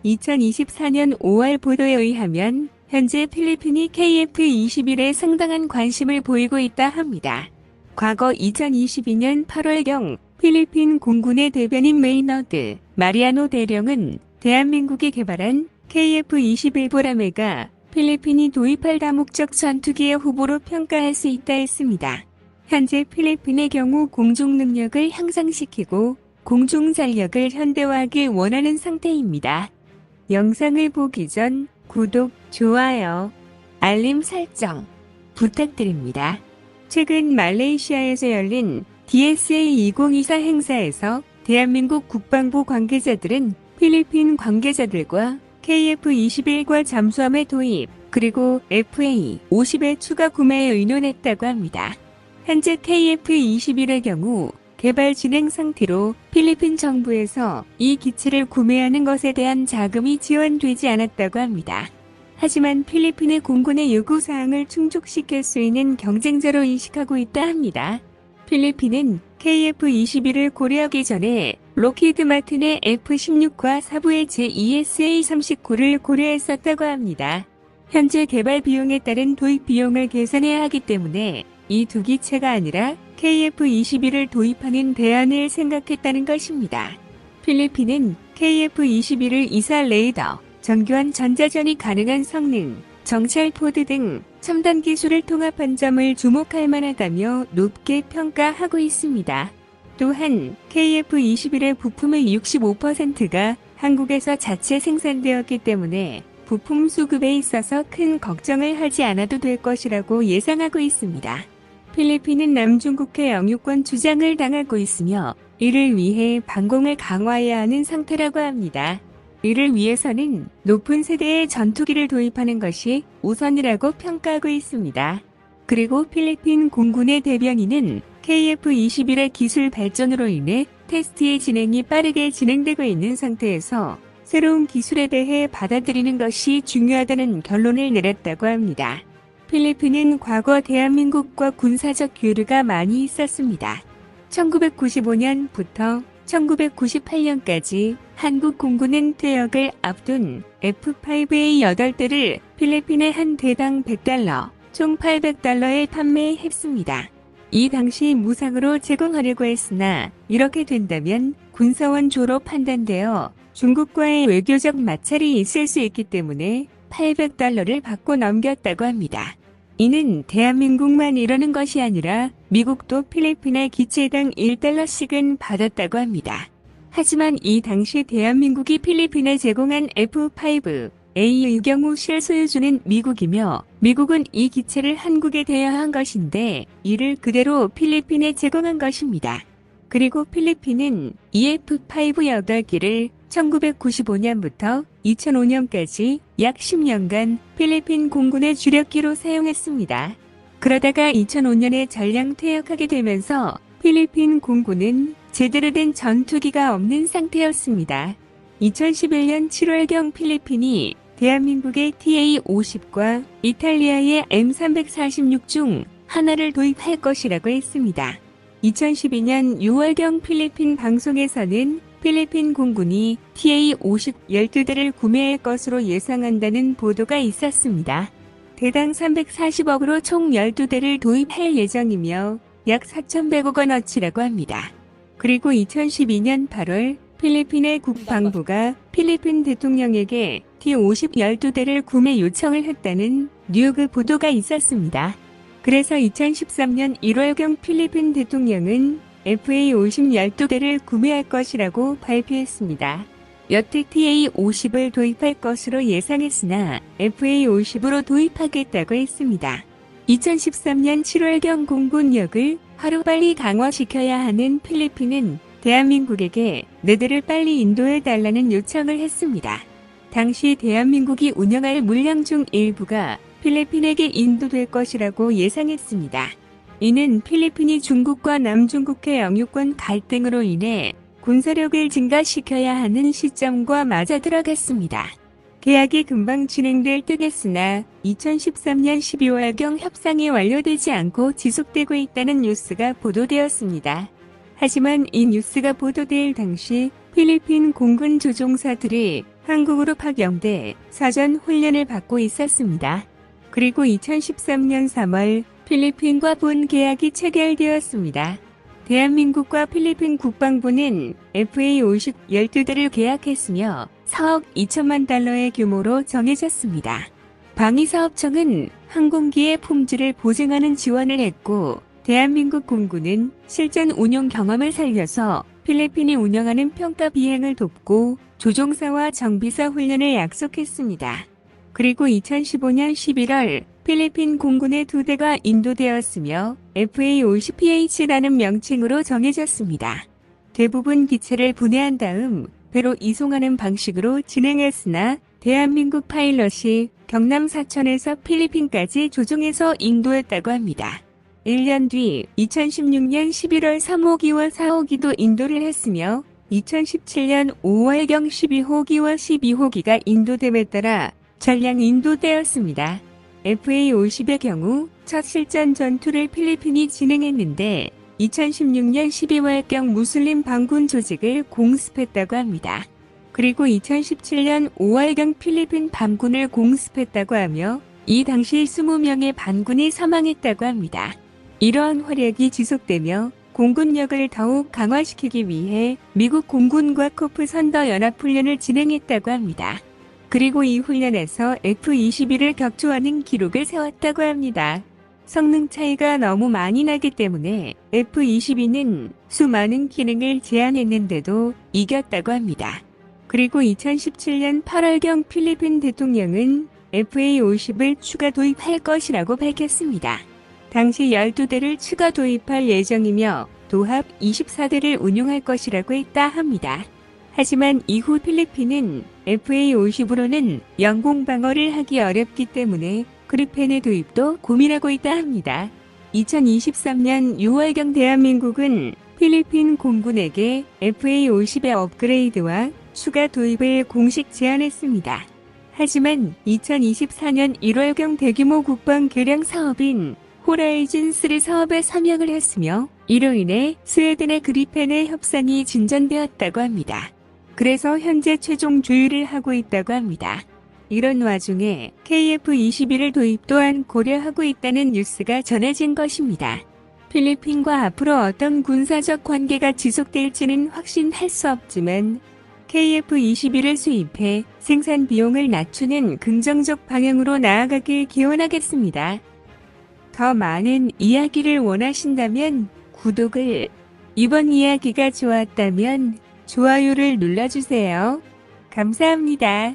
2024년 5월 보도에 의하면 현재 필리핀이 KF-21에 상당한 관심을 보이고 있다 합니다. 과거 2022년 8월경 필리핀 공군의 대변인 메이너드 마리아노 대령은 대한민국이 개발한 KF-21보라매가 필리핀이 도입할 다목적 전투기의 후보로 평가할 수 있다 했습니다. 현재 필리핀의 경우 공중 능력을 향상시키고 공중 전력을 현대화하길 원하는 상태입니다. 영상을 보기 전 구독, 좋아요, 알림 설정 부탁드립니다. 최근 말레이시아에서 열린 DSA 2024 행사에서 대한민국 국방부 관계자들은 필리핀 관계자들과 KF-21과 잠수함의 도입, 그리고 FA-50의 추가 구매에 의논했다고 합니다. 현재 KF-21의 경우 개발 진행 상태로 필리핀 정부에서 이 기체를 구매하는 것에 대한 자금이 지원되지 않았다고 합니다. 하지만 필리핀의 공군의 요구사항을 충족시킬 수 있는 경쟁자로 인식하고 있다 합니다. 필리핀은 KF-21을 고려하기 전에 록히드 마틴의 F-16과 사부의 제2SA-39를 고려했었다고 합니다. 현재 개발 비용에 따른 도입 비용을 계산해야 하기 때문에 이 두 기체가 아니라 KF-21을 도입하는 대안을 생각했다는 것입니다. 필리핀은 KF-21을 이사 레이더, 정교한 전자전이 가능한 성능, 정찰 포드 등 첨단 기술을 통합한 점을 주목할 만하다며 높게 평가하고 있습니다. 또한 KF-21의 부품의 65%가 한국에서 자체 생산되었기 때문에 부품 수급에 있어서 큰 걱정을 하지 않아도 될 것이라고 예상하고 있습니다. 필리핀은 남중국해 영유권 주장을 당하고 있으며 이를 위해 방공을 강화해야 하는 상태라고 합니다. 이를 위해서는 높은 세대의 전투기를 도입하는 것이 우선이라고 평가하고 있습니다. 그리고 필리핀 공군의 대변인은 KF-21의 기술 발전으로 인해 테스트의 진행이 빠르게 진행되고 있는 상태에서 새로운 기술에 대해 받아들이는 것이 중요하다는 결론을 내렸다고 합니다. 필리핀은 과거 대한민국과 군사적 교류가 많이 있었습니다. 1995년부터 1998년까지 한국 공군은 퇴역을 앞둔 F-5A 8대를 필리핀에 한 대당 $100, 총 $800에 판매했습니다. 이 당시 무상으로 제공하려고 했으나 이렇게 된다면 군사원 조로 판단되어 중국과의 외교적 마찰이 있을 수 있기 때문에 $800를 받고 넘겼다고 합니다. 이는 대한민국만 이러는 것이 아니라 미국도 필리핀에 기체당 $1씩은 받았다고 합니다. 하지만 이 당시 대한민국이 필리핀에 제공한 F-5A의 경우 실소유주는 미국이며 미국은 이 기체를 한국에 대여한 것인데 이를 그대로 필리핀에 제공한 것입니다. 그리고 필리핀은 이 F-5 8기를 1995년부터 2005년까지 약 10년간 필리핀 공군의 주력기로 사용했습니다. 그러다가 2005년에 전량 퇴역하게 되면서 필리핀 공군은 제대로 된 전투기가 없는 상태였습니다. 2011년 7월경 필리핀이 대한민국의 TA-50과 이탈리아의 M346 중 하나를 도입할 것이라고 했습니다. 2012년 6월경 필리핀 방송에서는 필리핀 공군이 TA-50 12대를 구매할 것으로 예상한다는 보도가 있었습니다. 대당 340억으로 총 12대를 도입할 예정이며 약 4,100억 원어치라고 합니다. 그리고 2012년 8월 필리핀의 국방부가 필리핀 대통령에게 T-50 12대를 구매 요청을 했다는 뉴욕 보도가 있었습니다. 그래서 2013년 1월경 필리핀 대통령은 FA-50 12대를 구매할 것이라고 발표했습니다. 여태 TA-50을 도입할 것으로 예상했으나 FA-50으로 도입하겠다고 했습니다. 2013년 7월경 공군력을 하루빨리 강화시켜야 하는 필리핀은 대한민국에게 4대를 빨리 인도해달라는 요청을 했습니다. 당시 대한민국이 운영할 물량 중 일부가 필리핀에게 인도될 것이라고 예상했습니다. 이는 필리핀이 중국과 남중국해 영유권 갈등으로 인해 군사력을 증가시켜야 하는 시점과 맞아들어갔습니다. 계약이 금방 진행될 듯 했으나 2013년 12월경 협상이 완료되지 않고 지속되고 있다는 뉴스가 보도되었습니다. 하지만 이 뉴스가 보도될 당시 필리핀 공군 조종사들이 한국으로 파병돼 사전 훈련을 받고 있었습니다. 그리고 2013년 3월 필리핀과 본 계약이 체결되었습니다. 대한민국과 필리핀 국방부는 FA-50 12대를 계약했으며 4억 2천만 달러의 규모로 정해졌습니다. 방위사업청은 항공기의 품질을 보증하는 지원을 했고 대한민국 공군은 실전 운용 경험을 살려서 필리핀이 운영하는 평가 비행을 돕고 조종사와 정비사 훈련을 약속했습니다. 그리고 2015년 11월 필리핀 공군의 2대가 인도되었으며 FA-50PH라는 명칭으로 정해졌습니다. 대부분 기체를 분해한 다음 배로 이송하는 방식으로 진행했으나 대한민국 파일럿이 경남 사천에서 필리핀까지 조종해서 인도했다고 합니다. 1년 뒤 2016년 11월 3호기와 4호기도 인도를 했으며 2017년 5월경 12호기와 12호기가 인도됨에 따라 전량 인도되었습니다. FA-50의 경우 첫 실전 전투를 필리핀이 진행했는데 2016년 12월경 무슬림 반군 조직을 공습했다고 합니다. 그리고 2017년 5월경 필리핀 반군을 공습했다고 하며 이 당시 20명의 반군이 사망했다고 합니다. 이러한 활약이 지속되며 공군력을 더욱 강화시키기 위해 미국 공군과 코프 선더 연합훈련을 진행했다고 합니다. 그리고 이 훈련에서 F-22를 격추하는 기록을 세웠다고 합니다. 성능 차이가 너무 많이 나기 때문에 F-22는 수많은 기능을 제한했는데도 이겼다고 합니다. 그리고 2017년 8월경 필리핀 대통령은 FA-50을 추가 도입할 것이라고 밝혔습니다. 당시 12대를 추가 도입할 예정이며 도합 24대를 운용할 것이라고 했다 합니다. 하지만 이후 필리핀은 FA-50으로는 영공 방어를 하기 어렵기 때문에 그리펜의 도입도 고민하고 있다 합니다. 2023년 6월경 대한민국은 필리핀 공군에게 FA-50의 업그레이드와 추가 도입을 공식 제안했습니다. 하지만 2024년 1월경 대규모 국방 개량 사업인 호라이즌3 사업에 참여를 했으며 이로 인해 스웨덴의 그리펜의 협상이 진전되었다고 합니다. 그래서 현재 최종 조율을 하고 있다고 합니다. 이런 와중에 KF-21을 도입 또한 고려하고 있다는 뉴스가 전해진 것입니다. 필리핀과 앞으로 어떤 군사적 관계가 지속될지는 확신할 수 없지만 KF-21을 수입해 생산 비용을 낮추는 긍정적 방향으로 나아가길 기원하겠습니다. 더 많은 이야기를 원하신다면 구독을, 이번 이야기가 좋았다면 좋아요를 눌러주세요. 감사합니다.